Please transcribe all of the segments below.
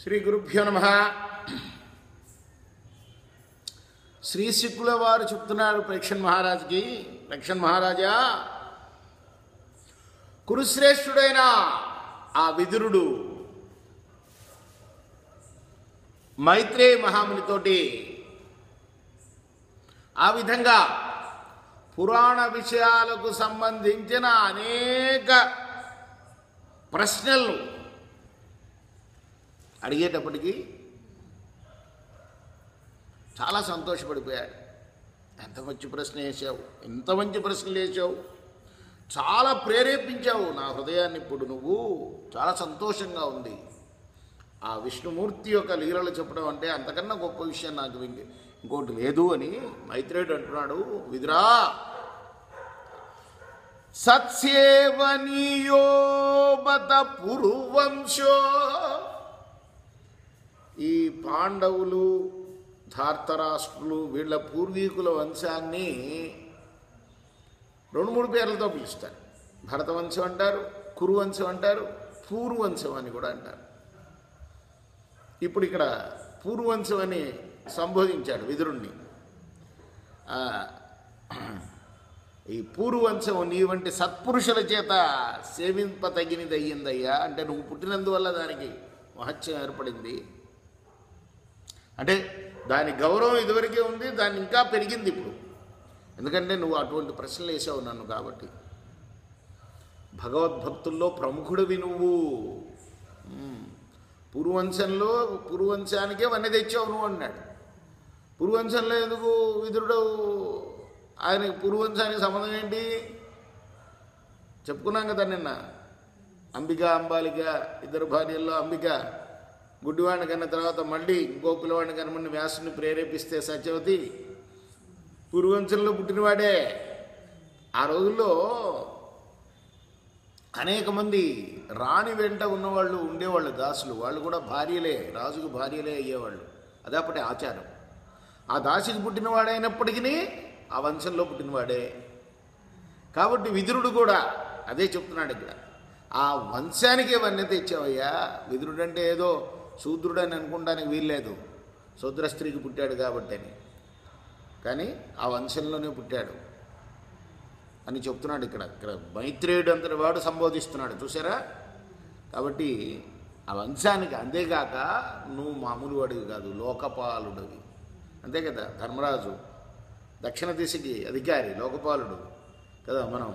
శ్రీ గురుభ్యో నమః. శ్రీ శుకుల వారు చెప్తున్నారు పరీక్షన్ మహారాజుకి, పరీక్షన్ మహారాజా, కురుశ్రేష్ఠుడైన ఆ విదురుడు మైత్రేయ మహామునితోటి ఆ విధంగా పురాణ విషయాలకు సంబంధించిన అనేక ప్రశ్నలను అడిగేటప్పటికీ చాలా సంతోషపడిపోయాడు. ఎంత మంచి ప్రశ్న వేసావు, ఎంత మంచి ప్రశ్నలు వేసావు, చాలా ప్రేరేపించావు నా హృదయాన్ని. ఇప్పుడు నువ్వు చాలా సంతోషంగా ఉంది. ఆ విష్ణుమూర్తి యొక్క లీలలు చెప్పడం అంటే అంతకన్నా గొప్ప విషయం నాకు ఇంకోటి లేదు అని మైత్రేయుడు అంటున్నాడు. విదురా, సత్సేవనీయో బత పురువంశో, ఈ పాండవులు ధార్తరాష్ట్రులు వీళ్ళ పూర్వీకుల వంశాన్ని 2-3 పేర్లతో పిలుస్తారు. భరతవంశం అంటారు, కురువంశం అంటారు, పూర్వవంశం అని కూడా అంటారు. ఇప్పుడు ఇక్కడ పూర్వవంశం అని సంబోధించాడు విదురుణ్ణి. ఈ పూర్వవంశం నీ వంటి సత్పురుషుల చేత సేవింపతగినది అయ్యిందయ్యా. అంటే నువ్వు పుట్టినందువల్ల దానికి మహత్యం ఏర్పడింది. అంటే దాని గౌరవం ఇదివరకే ఉంది, దాన్ని ఇంకా పెరిగింది ఇప్పుడు. ఎందుకంటే నువ్వు అటువంటి ప్రశ్నలు వేసావు నన్ను. కాబట్టి భగవద్భక్తుల్లో ప్రముఖుడివి నువ్వు. పూర్వవంశానికే వన్నె తెచ్చావు నువ్వు అన్నాడు. పూర్వవంశంలో ఎందుకు విదురుడు? ఆయనకి పూర్వవంశానికి సంబంధం ఏంటి చెప్పుకున్నాం కదా నిన్న. అంబిక అంబాలిక ఇద్దరు భార్యల్లో అంబిక గుడ్డివాడిని కన్న తర్వాత మళ్ళీ ఇంకో పిల్లవాడిని కనమని వ్యాసుని ప్రేరేపిస్తే సత్యవతి పూర్వవంశంలో పుట్టినవాడే. ఆ రోజుల్లో అనేక మంది రాణి వెంట ఉన్నవాళ్ళు ఉండేవాళ్ళు, దాసులు. వాళ్ళు కూడా భార్యలే, రాజుకు భార్యలే అయ్యేవాళ్ళు. అదే అప్పటి ఆచారం. ఆ దాసికి పుట్టినవాడైనప్పటికీ ఆ వంశంలో పుట్టినవాడే. కాబట్టి విదురుడు కూడా అదే చెప్తున్నాడు ఇక్కడ. ఆ వంశానికే వన్నెత ఇచ్చావయ్యా. విదురుడు అంటే ఏదో శూద్రుడని అనుకోవడానికి వీల్లేదు, శూద్ర స్త్రీకి పుట్టాడు కాబట్టి అని. కానీ ఆ వంశంలోనే పుట్టాడు అని చెప్తున్నాడు ఇక్కడ. మైత్రేయుడు అంతటి వాడు సంబోధిస్తున్నాడు, చూసారా. కాబట్టి ఆ వంశానికి, అంతేగాక నువ్వు మామూలు వాడివి కాదు, లోకపాలుడివి. అంతే కదా. ధర్మరాజు దక్షిణ దిశకి అధికారి, లోకపాలుడు కదా. మనం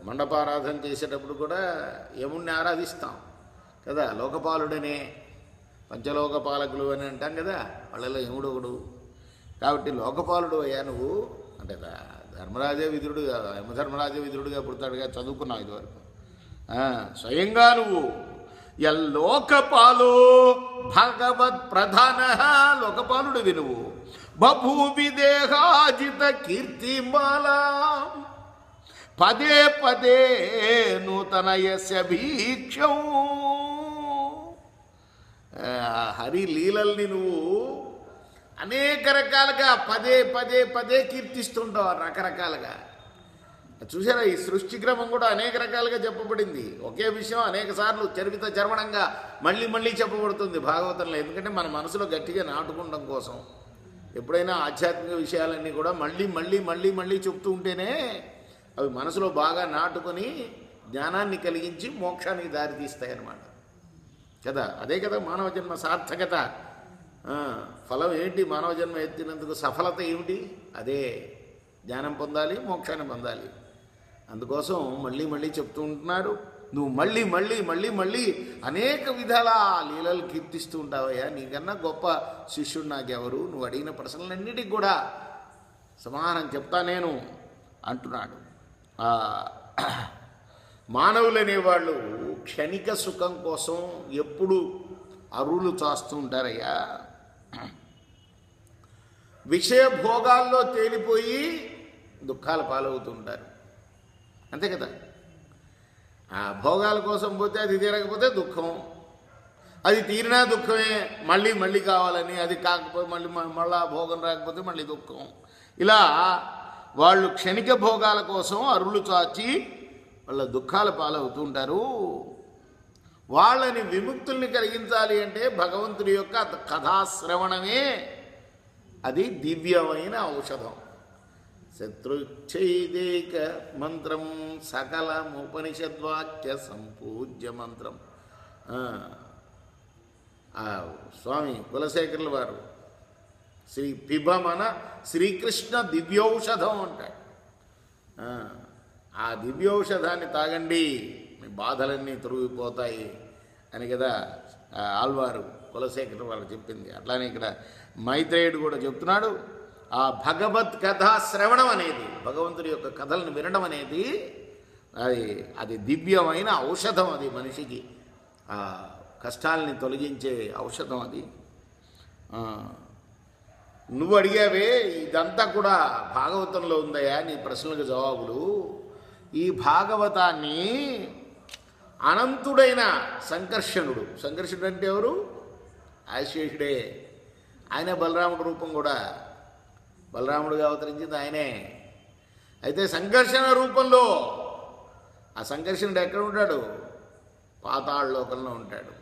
మండపారాధన చేసేటప్పుడు కూడా యముణ్ణి ఆరాధిస్తాం కదా. లోకపాలుడనే, పంచలోక పాలకులు అని అంటాం కదా. వాళ్ళలో యముడు ఒకడు. కాబట్టి లోకపాలుడు అయ్యా నువ్వు. అంటే ధర్మరాజే విదురుడుగా, యమధర్మరాజే విదురుడుగా పుడతాడుగా, చదువుకున్నావు ఇదివరకు. స్వయంగా నువ్వు ఎల్లోకపాలో భగవత్ ప్రధాన, లోకపాలుడివి నువ్వు. బభూవి దేహాజిత కీర్తిమాల, పదే పదే నూతన యస్య భీక్షం. హరి లీలల్ని నువ్వు అనేక రకాలుగా పదే పదే పదే కీర్తిస్తుంటావు, రకరకాలుగా. చూసారా, ఈ సృష్టి క్రమం కూడా అనేక రకాలుగా చెప్పబడింది. ఒకే విషయం అనేక సార్లు చరిత చర్వణంగా మళ్ళీ మళ్ళీ చెప్పబడుతుంది భాగవతంలో. ఎందుకంటే మన మనసులో గట్టిగా నాటుకుండడం కోసం. ఎప్పుడైనా ఆధ్యాత్మిక విషయాలన్నీ కూడా మళ్ళీ మళ్ళీ మళ్ళీ మళ్ళీ చెప్తూ ఉంటేనే అవి మనసులో బాగా నాటుకొని జ్ఞానాన్ని కలిగించి మోక్షానికి దారితీస్తాయన్నమాట కదా. అదే కదా మానవ జన్మ సార్థకత. ఫలం ఏంటి? మానవ జన్మ ఎత్తినందుకు సఫలత ఏమిటి? అదే జ్ఞానం పొందాలి, మోక్షాన్ని పొందాలి. అందుకోసం మళ్ళీ మళ్ళీ చెప్తూ ఉంటున్నారు. నువ్వు మళ్ళీ మళ్ళీ మళ్ళీ మళ్ళీ అనేక విధాల లీలలు కీర్తిస్తూ ఉంటావయ్యా. నీకన్నా గొప్ప శిష్యుడు నాకెవరు? నువ్వు అడిగిన ప్రశ్నలన్నిటికి కూడా సమాధానం చెప్తా నేను అంటున్నాడు. మానవులు అనేవాళ్ళు క్షణిక సుఖం కోసం ఎప్పుడు అరువులు చాస్తూ ఉంటారయ్యా. విషయ భోగాల్లో తేలిపోయి దుఃఖాల పాలవుతూ ఉంటారు. అంతే కదా. ఆ భోగాల కోసం పోతే అది తీరకపోతే దుఃఖం, అది తీరినా దుఃఖమే, మళ్ళీ మళ్ళీ కావాలని, అది కాకపోతే మళ్ళా భోగం రాకపోతే మళ్ళీ దుఃఖం. ఇలా వాళ్ళు క్షణిక భోగాల కోసం అరువులు చాచి వాళ్ళ దుఃఖాల పాలవుతూ ఉంటారు. వాళ్ళని విముక్తుల్ని కలిగించాలి అంటే భగవంతుడి యొక్క కథాశ్రవణమే అది దివ్యమైన ఔషధం. శత్రుచ్ఛైదేక మంత్రం సకలముపనిషద్వాక్య సంపూజ్య మంత్రం. స్వామి కులశేఖరుల వారు పిబమన శ్రీకృష్ణ దివ్యౌషధం అంటాడు. ఆ దివ్యౌషధాన్ని తాగండి, మీ బాధలన్నీ తొలగిపోతాయి అని కదా ఆళ్వారు కులశేఖర వారు చెప్పింది. అట్లానే ఇక్కడ మైత్రేయుడు కూడా చెప్తున్నాడు, ఆ భగవత్ కథా శ్రవణం అనేది, భగవంతుడి యొక్క కథలను వినడం అనేది అది దివ్యమైన ఔషధం. అది మనిషికి ఆ కష్టాలని తొలగించే ఔషధం అది. నువ్వు అడిగావే ఇదంతా కూడా భాగవతంలో ఉందయా నీ ప్రశ్నలకు జవాబులు. ఈ భాగవతాన్ని అనంతుడైన సంకర్షణుడు అంటే ఎవరు? ఆశేషుడే. ఆయనే బలరాముడు రూపం కూడా, బలరాముడుగా అవతరించింది ఆయనే. అయితే సంకర్షణ రూపంలో ఆ సంకర్షణుడు ఎక్కడ ఉంటాడు? పాతాళ లోకంలో ఉంటాడు.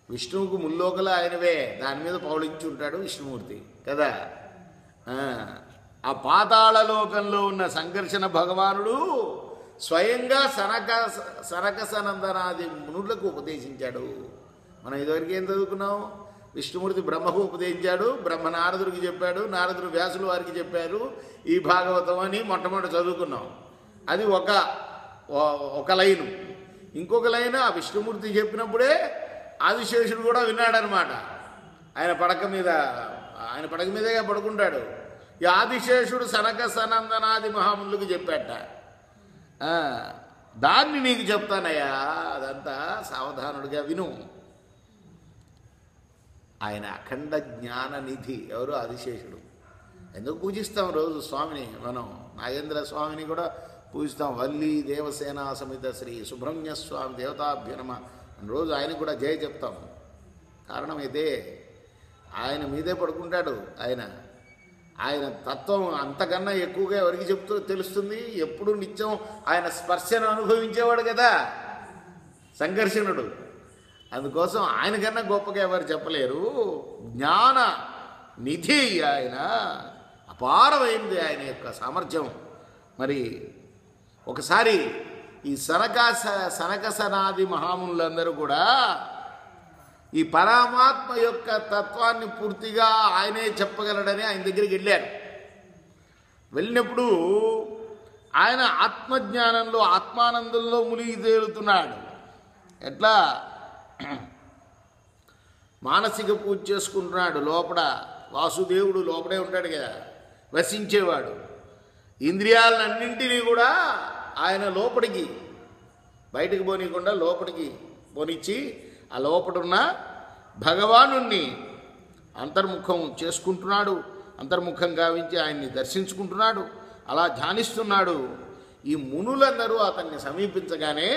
విష్ణువుకు ముల్లోకల ఆయనవే, దాని మీద పౌళించి ఉంటాడు విష్ణుమూర్తి కదా. ఆ పాతాళ లోకంలో ఉన్న సంకర్షణ భగవానుడు స్వయంగా సనక సనందనాది మునులకు ఉపదేశించాడు. మనం ఇదివరకు ఏం చదువుకున్నాం? విష్ణుమూర్తి బ్రహ్మకు ఉపదేశించాడు, బ్రహ్మ నారదుడికి చెప్పాడు, నారదుడు వ్యాసులు వారికి చెప్పారు ఈ భాగవతం అని మొట్టమొదటి చదువుకున్నాం. అది ఒక లైను. ఇంకొక లైన్ ఆ విష్ణుమూర్తి చెప్పినప్పుడే ఆదిశేషుడు కూడా విన్నాడనమాట. ఆయన పడక మీదగా పడుకుంటాడు. ఈ ఆదిశేషుడు సనక సనందనాది మహామునులకు చెప్పాట. దాన్ని నీకు చెప్తానయ్యా, అదంతా సావధానుడిగా విను. ఆయన అఖండ జ్ఞాన నిధి. ఎవరు? ఆదిశేషుడు. ఎందుకు పూజిస్తాం రోజు స్వామిని? మనం నాగేంద్ర స్వామిని కూడా పూజిస్తాం. వల్లి దేవసేన సమేత శ్రీ సుబ్రహ్మణ్య స్వామి దేవతాభ్యనమ రోజు ఆయన కూడా జయ చెప్తాం. కారణం ఇదే, ఆయన మీదే పడుకుంటాడు. ఆయన తత్వం అంతకన్నా ఎక్కువగా ఎవరికి తెలుస్తుంది? ఎప్పుడు నిత్యం ఆయన స్పర్శను అనుభవించేవాడు కదా సంకర్షణుడు. అందుకోసం ఆయనకన్నా గొప్పగా ఎవరు చెప్పలేరు. జ్ఞాన నిధి ఆయన, అపారమైంది ఆయన యొక్క సామర్థ్యం. మరి ఒకసారి ఈ సనకసనాది మహామునులందరూ కూడా ఈ పరమాత్మ యొక్క తత్వాన్ని పూర్తిగా ఆయనే చెప్పగలడని ఆయన దగ్గరికి వెళ్ళారు. వెళ్ళినప్పుడు ఆయన ఆత్మజ్ఞానంలో ఆత్మానందంలో మునిగి తేలుతున్నాడు. ఎట్లా? మానసిక పూజ చేసుకుంటున్నాడు. లోపల వాసుదేవుడు లోపడే ఉంటాడు కదా, వసించేవాడు. ఇంద్రియాలన్నింటినీ కూడా ఆయన లోపలికి బయటకు పోనీయకుండా లోపలికి పోనిచ్చి ఆ లోపడున్న భగవాను అంతర్ముఖం చేసుకుంటున్నాడు. అంతర్ముఖం గావించి ఆయన్ని దర్శించుకుంటున్నాడు. అలా ధ్యానిస్తున్నాడు. ఈ మునులందరూ అతన్ని సమీపించగానే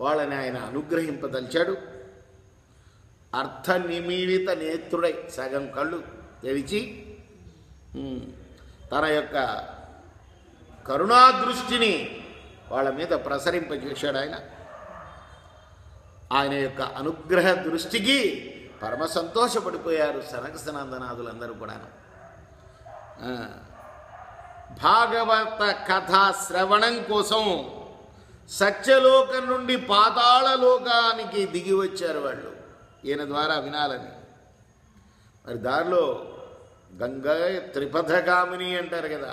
వాళ్ళని ఆయన అనుగ్రహింపదలిచాడు. అర్థనిమీలిత నేత్రుడై సగం కళ్ళు తెరిచి తన యొక్క కరుణాదృష్టిని వాళ్ళ మీద ప్రసరింపజేశాడు. ఆయన యొక్క అనుగ్రహ దృష్టికి పరమ సంతోషపడిపోయారు సనక సనందనాదులందరూ కూడా. భాగవత కథా శ్రవణం కోసం సత్యలోకం నుండి పాతాళ లోకానికి దిగి వచ్చారు వాళ్ళు, ఈయన ద్వారా వినాలని. మరి దారిలో గంగా త్రిపథగామిని అంటారు కదా,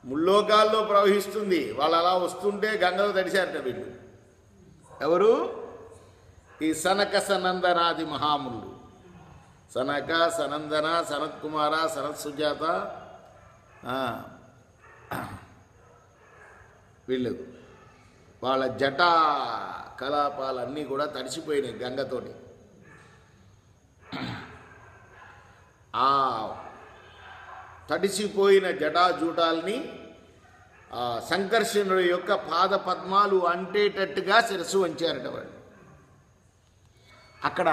ముల్లోకాల్లో ప్రవహిస్తుంది. వాళ్ళు అలా వస్తుంటే గంగలో తడిశారట వీళ్ళు. ఎవరు? ఈ సనక సనందనాది మహామునులు. సనక, సనందన, సనత్ కుమార, సనత్ సుజాత, వీళ్ళు వాళ్ళ జటా కలాపాలన్నీ కూడా తడిసిపోయినాయి గంగతోటి. ఆ తడిసిపోయిన జటాజూటాల్ని సంకర్షణుడి యొక్క పాద పద్మాలు అంటేటట్టుగా శిరస్సు వంచారట వాళ్ళు. అక్కడ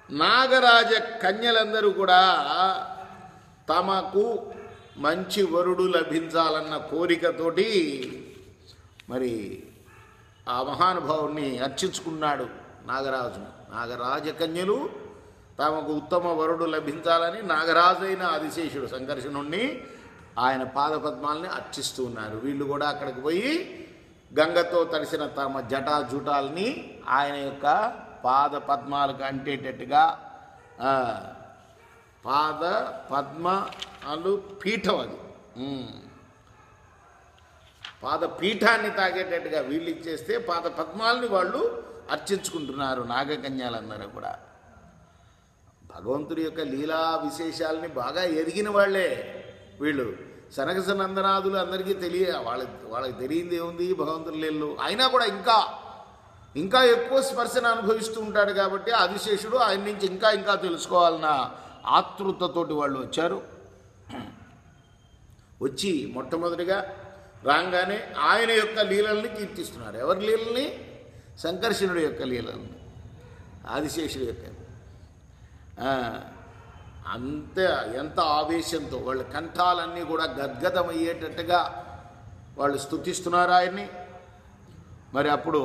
నాగరాజ కన్యలందరూ కూడా తమకు మంచి వరుడు లభించాలన్న కోరికతోటి మరి ఆ మహానుభావుణ్ణి అర్చించుకున్నాడు నాగరాజు. నాగరాజకన్యలు తమకు ఉత్తమ వరుడు లభించాలని నాగరాజైన ఆదిశేషుడు సంకర్షణుణ్ణి ఆయన పాదపద్మాలని అర్చిస్తూ ఉన్నారు. వీళ్ళు కూడా అక్కడికి పోయి గంగతో తడిసిన తమ జటాజుటాల్ని ఆయన యొక్క పాద పద్మాలకు అంటేటట్టుగా పాద పద్మాలు పీఠం అది పాద పీఠాన్ని తాగేటట్టుగా వీళ్ళు ఇచ్చేస్తే పాద పద్మాలని వాళ్ళు అర్చించుకుంటున్నారు నాగకన్యాలందరూ కూడా. భగవంతుడి యొక్క లీలా విశేషాలని బాగా ఎరిగిన వాళ్ళే వీళ్ళు. సనకసనందనాదులు అందరికీ వాళ్ళకి తెలియంది ఏముంది భగవంతుడి లీలలు. అయినా కూడా ఇంకా ఎక్కువ స్పర్శను అనుభవిస్తూ ఉంటాడు కాబట్టి ఆదిశేషుడు ఆయన నుంచి ఇంకా తెలుసుకోవాలన్న ఆతృతతోటి వాళ్ళు వచ్చారు. వచ్చి మొట్టమొదటిగా రాగానే ఆయన యొక్క లీలల్ని కీర్తిస్తున్నారు. ఎవరి లీలల్ని? సంకర్షణుడి యొక్క లీలల్ని, ఆదిశేషుడి యొక్క. ఎంత ఆవేశంతో వాళ్ళ కంఠాలన్నీ కూడా గద్గదమయ్యేటట్టుగా వాళ్ళు స్తుతిస్తున్నారు ఆయన్ని. మరి అప్పుడు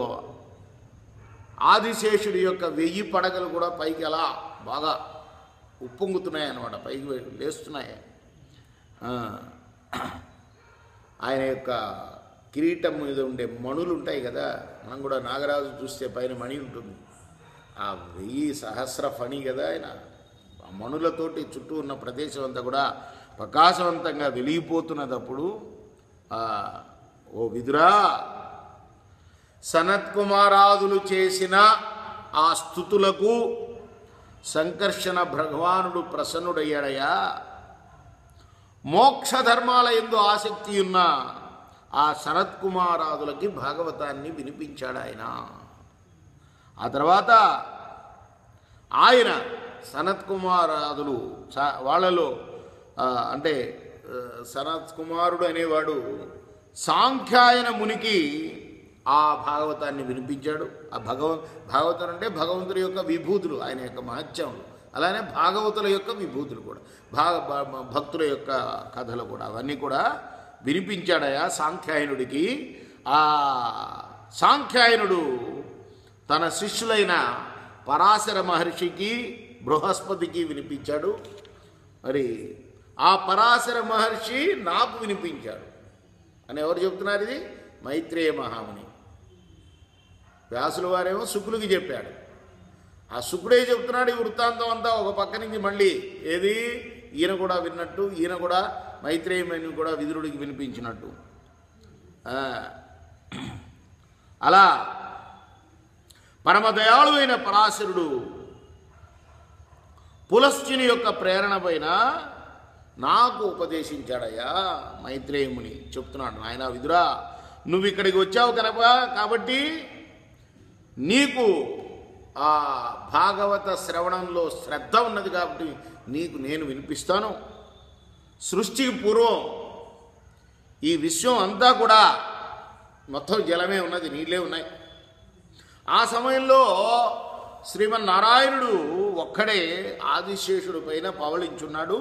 ఆదిశేషుడి యొక్క 1000 పడగలు కూడా పైకి అలా బాగా ఉప్పొంగుతున్నాయి అన్నమాట, పైకి లేస్తున్నాయి. ఆయన యొక్క కిరీటం మీద ఉండే మణులు ఉంటాయి కదా, మనం కూడా నాగరాజు చూస్తే పైన మణి ఉంటుంది, ఆ 1000 సహస్ర ఫణి కదా ఆయన. ఆ మణులతోటి చుట్టూ ఉన్న ప్రదేశం అంతా కూడా ప్రకాశవంతంగా వెలిగిపోతున్నదప్పుడు ఓ విదురా, సనత్కుమారాదులు చేసిన ఆ స్తుతులకు సంకర్షణ భగవానుడు ప్రసన్నుడయ్యాడయా. మోక్షధర్మాల యందు ఆసక్తి ఉన్న ఆ సనత్కుమారాదులకి భాగవతాన్ని వినిపించాడు ఆయన. ఆ తర్వాత ఆయన సనత్కుమారాదులు వాళ్ళలో అంటే సనత్కుమారుడు అనేవాడు సాంఖ్యాయన మునికి ఆ భాగవతాన్ని వినిపించాడు. ఆ భాగవతం అంటే భగవంతుడి యొక్క విభూతులు, ఆయన యొక్క మహత్యములు, అలానే భాగవతుల యొక్క విభూతులు కూడా, భక్తుల యొక్క కథలు కూడా, అవన్నీ కూడా వినిపించాడయా సాంఖ్యాయనుడికి. ఆ సాంఖ్యాయనుడు తన శిష్యులైన పరాశర మహర్షికి, బృహస్పతికి వినిపించాడు. మరి ఆ పరాశర మహర్షి నాకు వినిపించాడు అని ఎవరు చెప్తున్నారు? ఇది మైత్రేయ మహాముని. వ్యాసుల వారేమో శుకులకి చెప్పాడు. ఆ శుకుడే చెప్తున్నాడు ఈ వృత్తాంతం అంతా. ఒక పక్క నుంచి మళ్ళీ ఏది ఈయన కూడా విన్నట్టు, ఈయన కూడా మైత్రేయముని కూడా విదురుడికి వినిపించినట్టు. అలా పరమదయాళు అయిన పరాశరుడు పులస్త్యుని యొక్క ప్రేరణ పైన నాకు ఉపదేశించాడయ్యా. మైత్రేయముని చెప్తున్నాడు, నాయనా విదురా, నువ్వు ఇక్కడికి వచ్చావు కనుక కాబట్టి నీకు ఆ భాగవత శ్రవణంలో శ్రద్ధ ఉన్నది కాబట్టి నీకు నేను వినిపిస్తాను. సృష్టికి పూర్వం ఈ విశ్వం అంతా కూడా మొత్తం జలమే ఉన్నది, నీళ్ళే ఉన్నాయి. ఆ సమయంలో శ్రీమన్నారాయణుడు ఒక్కడే ఆదిశేషుడి పైన పవళించున్నాడు.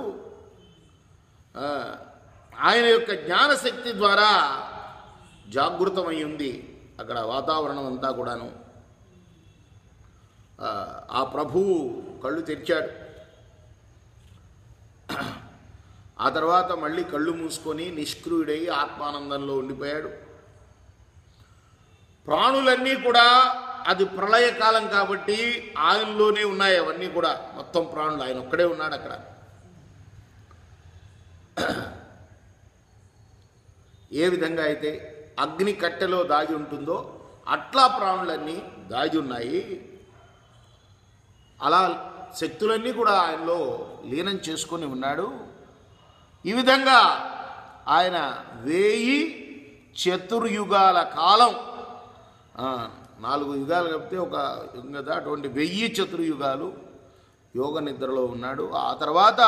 ఆయన యొక్క జ్ఞానశక్తి ద్వారా జాగృతమై ఉంది అక్కడ వాతావరణం అంతా కూడాను. ఆ ప్రభువు కళ్ళు తెరిచాడు. ఆ తర్వాత మళ్ళీ కళ్ళు మూసుకొని నిష్క్రియుడై ఆత్మానందంలో ఉండిపోయాడు. ప్రాణులన్నీ కూడా, అది ప్రళయకాలం కాబట్టి ఆయనలోనే ఉన్నాయి అవన్నీ కూడా, మొత్తం ప్రాణులు. ఆయన ఒక్కడే ఉన్నాడు అక్కడ. ఏ విధంగా అయితే అగ్ని కట్టెలో దాగి ఉంటుందో అట్లా ప్రాణులన్నీ దాగి ఉన్నాయి. అలా శక్తులన్నీ కూడా ఆయనలో లీనం చేసుకొని ఉన్నాడు. ఈ విధంగా ఆయన 1000 చతుర్యుగాల కాలం, 4 యుగాలు కలిపితే ఒక యుగం కదా, అటువంటి 1000 చతుర్యుగాలు యోగ నిద్రలో ఉన్నాడు. ఆ తర్వాత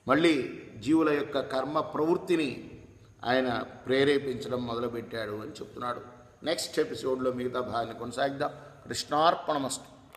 మళ్ళీ జీవుల యొక్క కర్మ ప్రవృత్తిని ఆయన ప్రేరేపించడం మొదలుపెట్టాడు అని చెప్తున్నాడు. నెక్స్ట్ ఎపిసోడ్లో మిగతా భాగాన్ని కొనసాగిద్దాం. కృష్ణార్పణమస్తు.